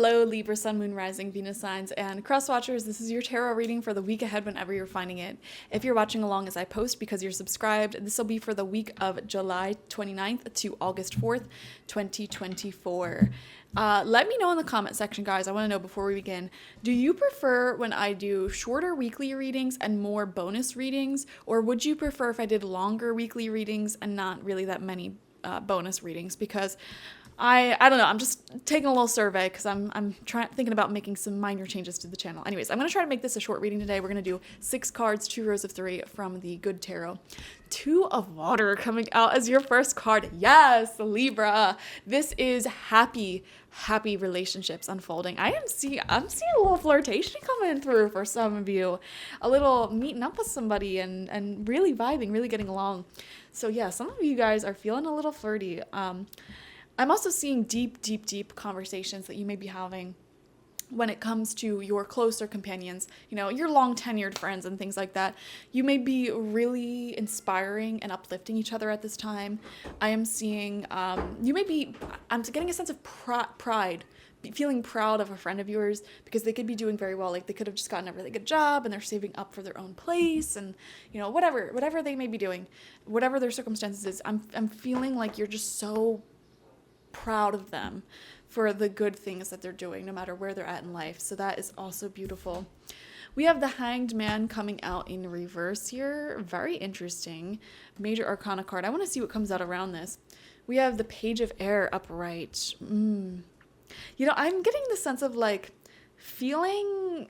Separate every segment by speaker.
Speaker 1: Hello, Libra, Sun, Moon, Rising, Venus signs, and cross watchers. This is your tarot reading for the week ahead whenever you're finding it. If you're watching along as I post because you're subscribed, this will be for the week of July 29th to August 4th, 2024. Let me know in the comment section, guys. I want to know before we begin, do you prefer when I do shorter weekly readings and more bonus readings, or would you prefer if I did longer weekly readings and not really that many bonus readings? Because I don't know. I'm just taking a little survey because I'm thinking about making some minor changes to the channel. Anyways, I'm gonna try to make this a short reading today. We're gonna do 6 cards, 2 rows of 3 from the Good Tarot. 2 of Water coming out as your first card. Yes, Libra. This is happy relationships unfolding. I'm seeing a little flirtation coming through for some of you. A little meeting up with somebody and really vibing, really getting along. So yeah, some of you guys are feeling a little flirty. I'm also seeing deep conversations that you may be having when it comes to your closer companions, your long tenured friends and things like that. You may be really inspiring and uplifting each other at this time. I am seeing, I'm getting a sense of pride, feeling proud of a friend of yours because they could be doing very well. Like they could have just gotten a really good job and they're saving up for their own place and, whatever they may be doing, whatever their circumstances is. I'm feeling like you're just so proud of them for the good things that they're doing, no matter where they're at in life. So that is also beautiful. We have the Hanged Man coming out in reverse here. Very interesting. Major Arcana card. I want to see what comes out around this. We have the Page of Air upright. I'm getting the sense of like feeling...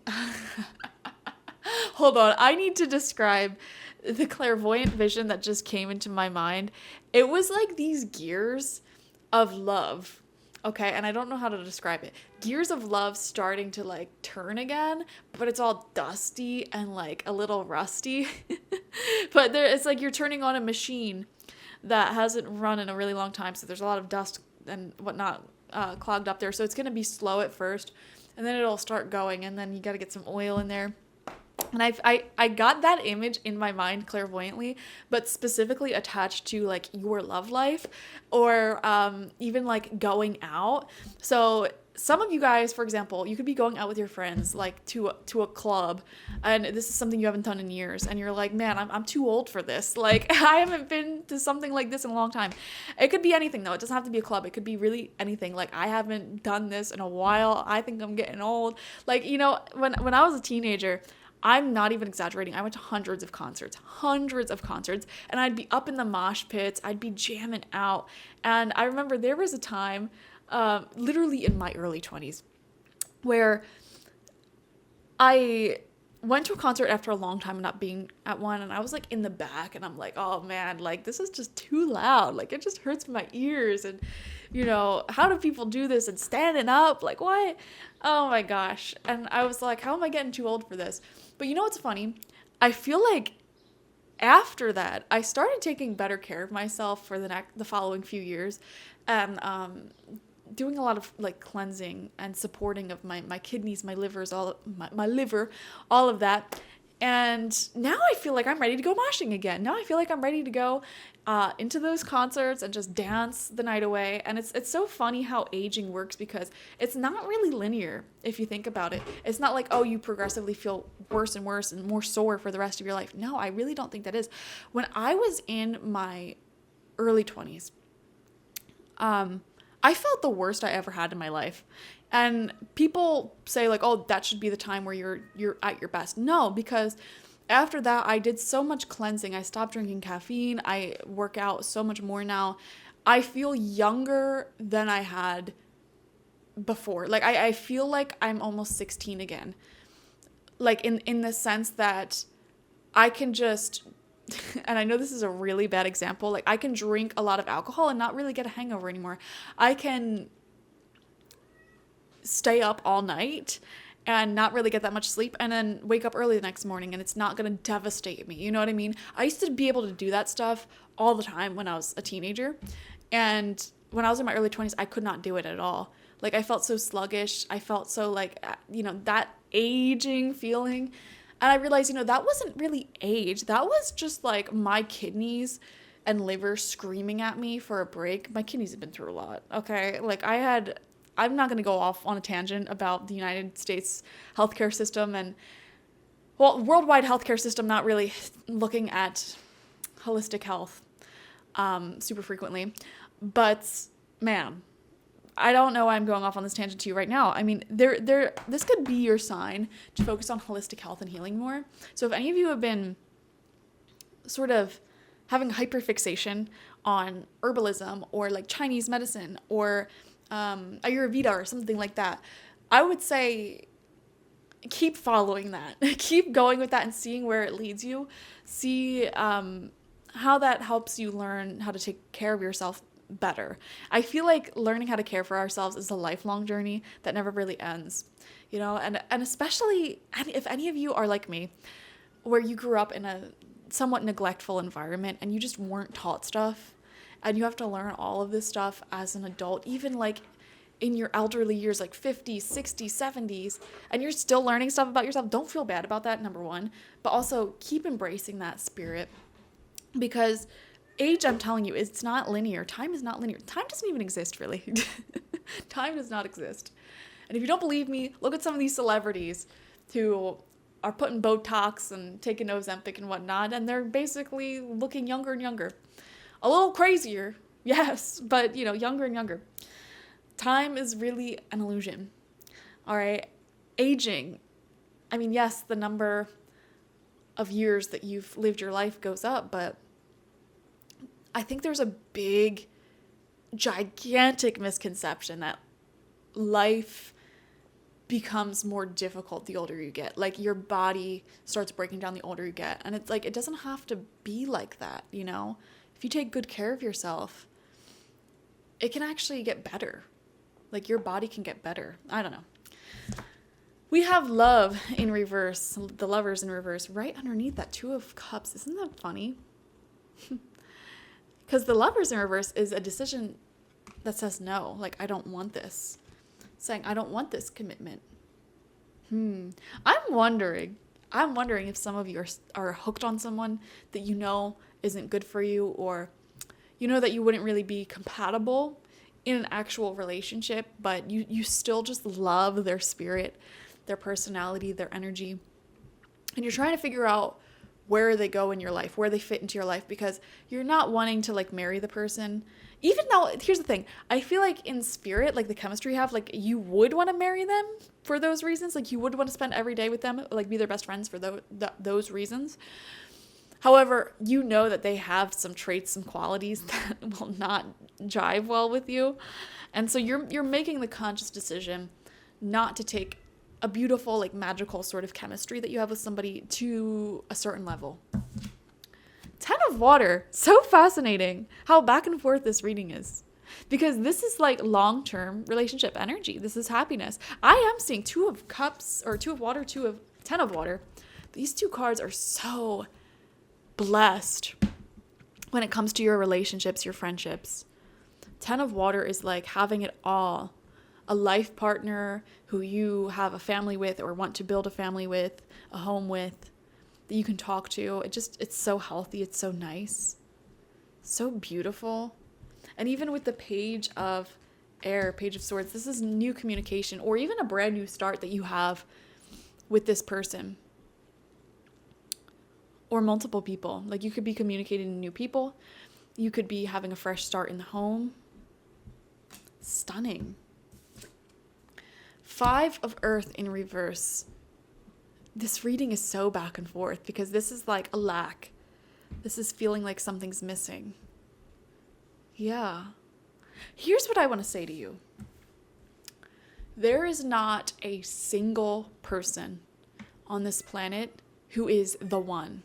Speaker 1: Hold on. I need to describe the clairvoyant vision that just came into my mind. It was like these gears of love, okay, and I don't know how to describe it. Gears of love starting to like turn again, but it's all dusty and like a little rusty. But it's like you're turning on a machine that hasn't run in a really long time, so there's a lot of dust and whatnot clogged up there. So it's gonna be slow at first, and then it'll start going, and then you got to get some oil in there. And I got that image in my mind clairvoyantly, but specifically attached to like your love life or even like going out. So some of you guys, for example, you could be going out with your friends like to a club, and this is something you haven't done in years, and you're like, man, I'm too old for this. Like I haven't been to something like this in a long time. It could be anything though. It doesn't have to be a club. It could be really anything. Like I haven't done this in a while. I think I'm getting old. Like when I was a teenager, I'm not even exaggerating. I went to hundreds of concerts, and I'd be up in the mosh pits. I'd be jamming out. And I remember there was a time, literally in my early 20s, where I went to a concert after a long time of not being at one, and I was like in the back, and I'm like, oh man, like this is just too loud. Like it just hurts my ears. And how do people do this and standing up? Like what? Oh my gosh. And I was like, how am I getting too old for this? But you know what's funny? I feel like after that, I started taking better care of myself for the following few years, and doing a lot of like cleansing and supporting of my kidneys, my livers, my liver, all of that. And now I feel like I'm ready to go moshing again. Now I feel like I'm ready to go into those concerts and just dance the night away. And it's so funny how aging works, because it's not really linear if you think about it. It's not like, oh, you progressively feel worse and worse and more sore for the rest of your life. No, I really don't think that is. When I was in my early 20s, I felt the worst I ever had in my life. And people say like, oh, that should be the time where you're at your best. No, because after that, I did so much cleansing. I stopped drinking caffeine. I work out so much more now. I feel younger than I had before. Like I feel like I'm almost 16 again. Like in the sense that I can just, and I know this is a really bad example, like I can drink a lot of alcohol and not really get a hangover anymore. I can stay up all night and not really get that much sleep and then wake up early the next morning, and it's not going to devastate me. You know what I mean? I used to be able to do that stuff all the time when I was a teenager. And when I was in my early 20s, I could not do it at all. Like I felt so sluggish. I felt so like, that aging feeling. And I realized, that wasn't really age. That was just like my kidneys and liver screaming at me for a break. My kidneys have been through a lot. Okay. Like I I'm not going to go off on a tangent about the United States healthcare system and, well, worldwide healthcare system not really looking at holistic health super frequently. But, man, I don't know why I'm going off on this tangent to you right now. I mean, this could be your sign to focus on holistic health and healing more. So if any of you have been sort of having hyperfixation on herbalism or like Chinese medicine or Ayurveda or something like that, I would say keep following that. Keep going with that and seeing where it leads you. See how that helps you learn how to take care of yourself better. I feel like learning how to care for ourselves is a lifelong journey that never really ends, you know, and especially if any of you are like me, where you grew up in a somewhat neglectful environment and you just weren't taught stuff and you have to learn all of this stuff as an adult, even like in your elderly years, like 50s, 60s, 70s, and you're still learning stuff about yourself. Don't feel bad about that, number one, but also keep embracing that spirit, because age, I'm telling you, it's not linear. Time is not linear. Time doesn't even exist, really. Time does not exist. And if you don't believe me, look at some of these celebrities who are putting Botox and taking Ozempic and whatnot, and they're basically looking younger and younger. A little crazier, yes, but, you know, younger and younger. Time is really an illusion, all right? Aging, I mean, yes, the number of years that you've lived your life goes up, but I think there's a big, gigantic misconception that life becomes more difficult the older you get. Like your body starts breaking down the older you get. And it's like, it doesn't have to be like that, you know? If you take good care of yourself, it can actually get better. Like your body can get better. I don't know. We have love in reverse, the lovers in reverse, right underneath that Two of Cups. Isn't that funny? Because the lovers in reverse is a decision that says no. Like, I don't want this. Saying, I don't want this commitment. I'm wondering if some of you are hooked on someone that you know isn't good for you, or you know that you wouldn't really be compatible in an actual relationship, but you still just love their spirit, their personality, their energy. And you're trying to figure out where they go in your life, where they fit into your life, because you're not wanting to like marry the person. Even though, here's the thing, I feel like in spirit, like the chemistry you have, like you would want to marry them for those reasons. Like you would want to spend every day with them, like be their best friends for those reasons. However, you know that they have some traits, some qualities that will not jive well with you. And so you're making the conscious decision not to take a beautiful, like magical sort of chemistry that you have with somebody to a certain level. 10 of Water. So fascinating how back and forth this reading is. Because this is like long-term relationship energy. This is happiness. I am seeing 2 of Cups, or 2 of Water, 10 of Water. These two cards are so blessed when it comes to your relationships, your friendships. 10 of Water is like having it all. A life partner who you have a family with or want to build a family with, a home with, that you can talk to. It's so healthy. It's so nice. So beautiful. And even with the Page of Air, Page of Swords, this is new communication or even a brand new start that you have with this person. Or multiple people. Like you could be communicating to new people. You could be having a fresh start in the home. Stunning. 5 of Earth in reverse. This reading is so back and forth because this is like a lack. This is feeling like something's missing. Yeah. Here's what I want to say to you. There is not a single person on this planet who is the one.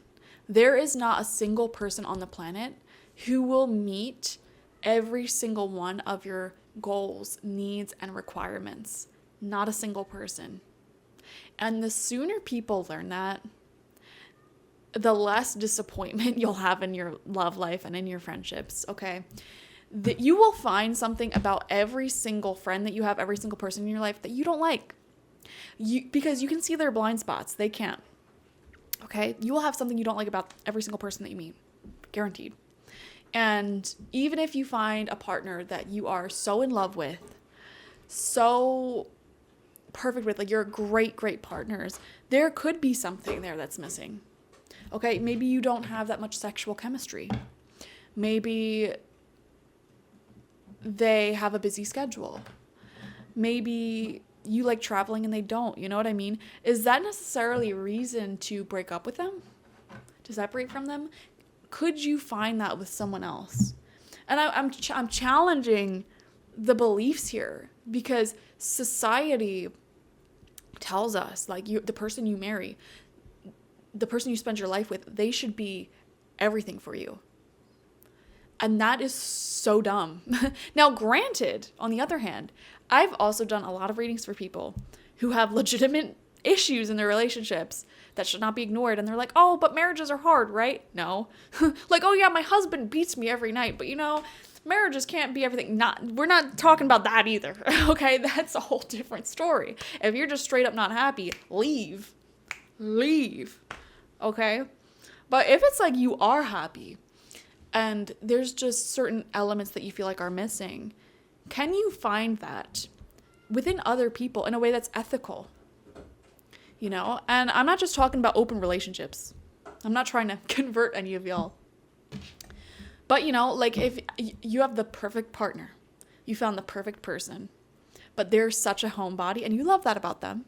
Speaker 1: There is not a single person on the planet who will meet every single one of your goals, needs, and requirements. Not a single person. And the sooner people learn that, the less disappointment you'll have in your love life and in your friendships, okay? That you will find something about every single friend that you have, every single person in your life that you don't like. Because you can see their blind spots. They can't. Okay? You will have something you don't like about every single person that you meet. Guaranteed. And even if you find a partner that you are so in love with, so perfect with, like you're great partners, there could be something there that's missing. Okay, maybe you don't have that much sexual chemistry. Maybe they have a busy schedule. Maybe you like traveling and they don't, you know what I mean? Is that necessarily a reason to break up with them? To separate from them? Could you find that with someone else? And I'm challenging the beliefs here, because society tells us, like, the person you marry, the person you spend your life with, they should be everything for you. And that is so dumb. Now, granted, on the other hand, I've also done a lot of readings for people who have legitimate issues in their relationships that should not be ignored. And they're like, oh, but marriages are hard, right? No. Like, oh yeah, my husband beats me every night, but marriages can't be everything. We're not talking about that either. Okay, that's a whole different story. If you're just straight up not happy, leave. Okay? But if it's like you are happy and there's just certain elements that you feel like are missing, can you find that within other people in a way that's ethical? And I'm not just talking about open relationships. I'm not trying to convert any of y'all. But, like if you have the perfect partner, you found the perfect person, but they're such a homebody and you love that about them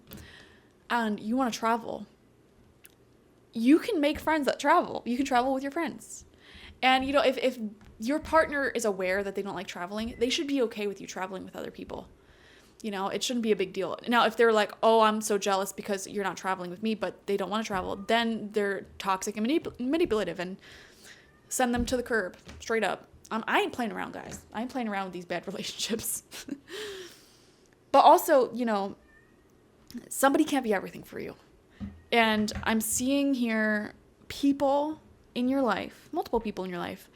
Speaker 1: and you want to travel, you can make friends that travel. You can travel with your friends. And, if your partner is aware that they don't like traveling, they should be okay with you traveling with other people. It shouldn't be a big deal. Now, if they're like, oh, I'm so jealous because you're not traveling with me, but they don't want to travel, then they're toxic and manipulative, and send them to the curb, straight up. I ain't playing around, guys. I ain't playing around with these bad relationships. But also, somebody can't be everything for you. And I'm seeing here people in your life, multiple people in your life,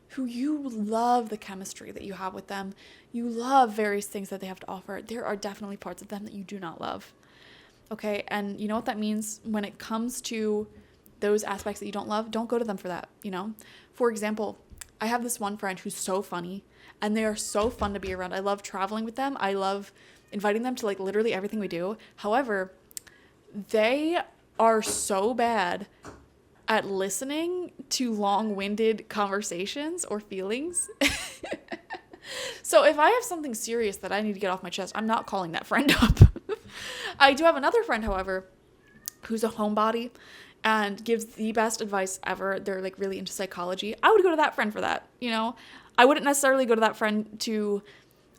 Speaker 1: who you love the chemistry that you have with them. You love various things that they have to offer. There are definitely parts of them that you do not love. Okay, and you know what that means? When it comes to those aspects that you don't love, don't go to them for that, For example, I have this one friend who's so funny, and they are so fun to be around. I love traveling with them. I love inviting them to, like, literally everything we do. However, they are so bad at listening to long-winded conversations or feelings. So if I have something serious that I need to get off my chest, I'm not calling that friend up. I do have another friend, however, who's a homebody and gives the best advice ever. They're, like, really into psychology. I would go to that friend for that, I wouldn't necessarily go to that friend to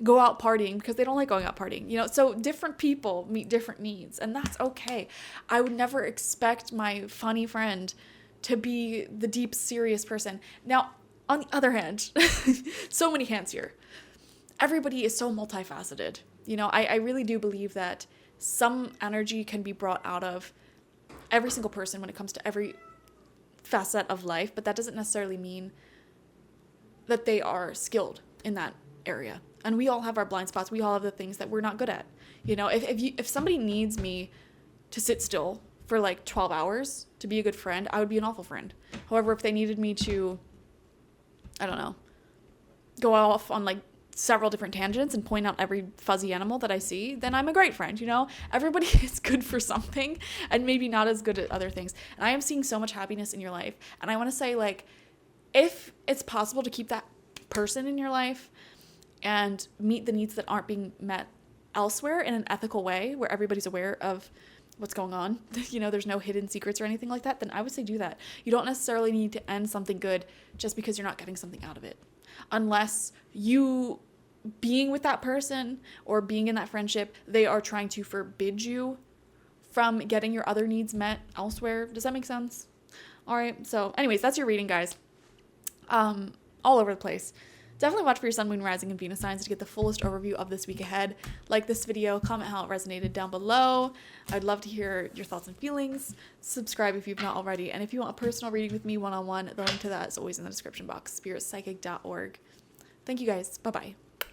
Speaker 1: go out partying because they don't like going out partying, So different people meet different needs, and that's okay. I would never expect my funny friend to be the deep, serious person. Now, on the other hand, so many hands here. Everybody is so multifaceted. I really do believe that some energy can be brought out of every single person when it comes to every facet of life, but that doesn't necessarily mean that they are skilled in that area. And we all have our blind spots. We all have the things that we're not good at. If somebody needs me to sit still for like 12 hours to be a good friend, I would be an awful friend. However, if they needed me to, I don't know, go off on like several different tangents and point out every fuzzy animal that I see, then I'm a great friend, Everybody is good for something and maybe not as good at other things. And I am seeing so much happiness in your life. And I want to say, like, if it's possible to keep that person in your life and meet the needs that aren't being met elsewhere in an ethical way where everybody's aware of what's going on, there's no hidden secrets or anything like that, then I would say do that. You don't necessarily need to end something good just because you're not getting something out of it. Unless you being with that person or being in that friendship, they are trying to forbid you from getting your other needs met elsewhere. Does that make sense? All right. So anyways, that's your reading, guys. All over the place. Definitely watch for your sun, moon, rising, and Venus signs to get the fullest overview of this week ahead. Like this video, comment how it resonated down below. I'd love to hear your thoughts and feelings. Subscribe if you've not already. And if you want a personal reading with me one-on-one, the link to that is always in the description box, spiritpsychic.org. Thank you guys. Bye-bye.